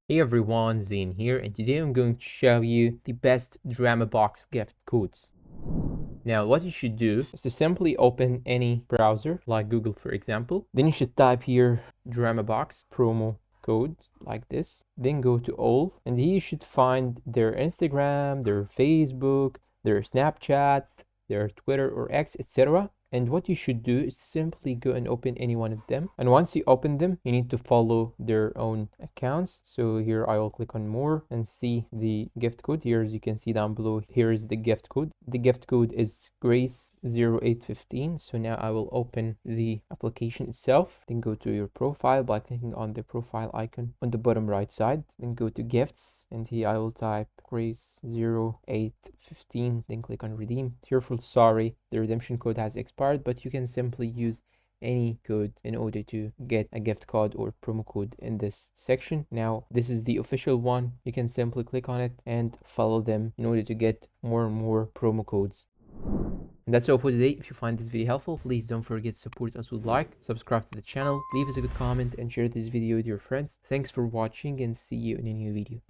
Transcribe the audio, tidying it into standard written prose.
Hey everyone, Zane here, and today I'm going to show you the best DramaBox gift codes. Now, what you should do is to simply open any browser, like Google for example. Then you should type here DramaBox promo code like this. Then go to all, and here you should find their Instagram, their Facebook, their Snapchat, their Twitter or X, etc. And what you should do is simply go and open any one of them. And once you open them, you need to follow their own accounts. So here I will click on more and see the gift code. Here, as you can see down below, here is the gift code. The gift code is Grace0815. So now I will open the application itself. Then go to your profile by clicking on the profile icon on the bottom right side. Then go to gifts, and here I will type Grace0815. Then click on redeem. Tearful sorry, the redemption code has expired, but you can simply use any code in order to get a gift card or promo code in this section. Now, this is the official one. You can simply click on it and follow them in order to get more and more promo codes. And that's all for today. If you find this video helpful, please don't forget to support us with like, subscribe to the channel, leave us a good comment, and share this video with your friends. Thanks for watching, and see you in a new video.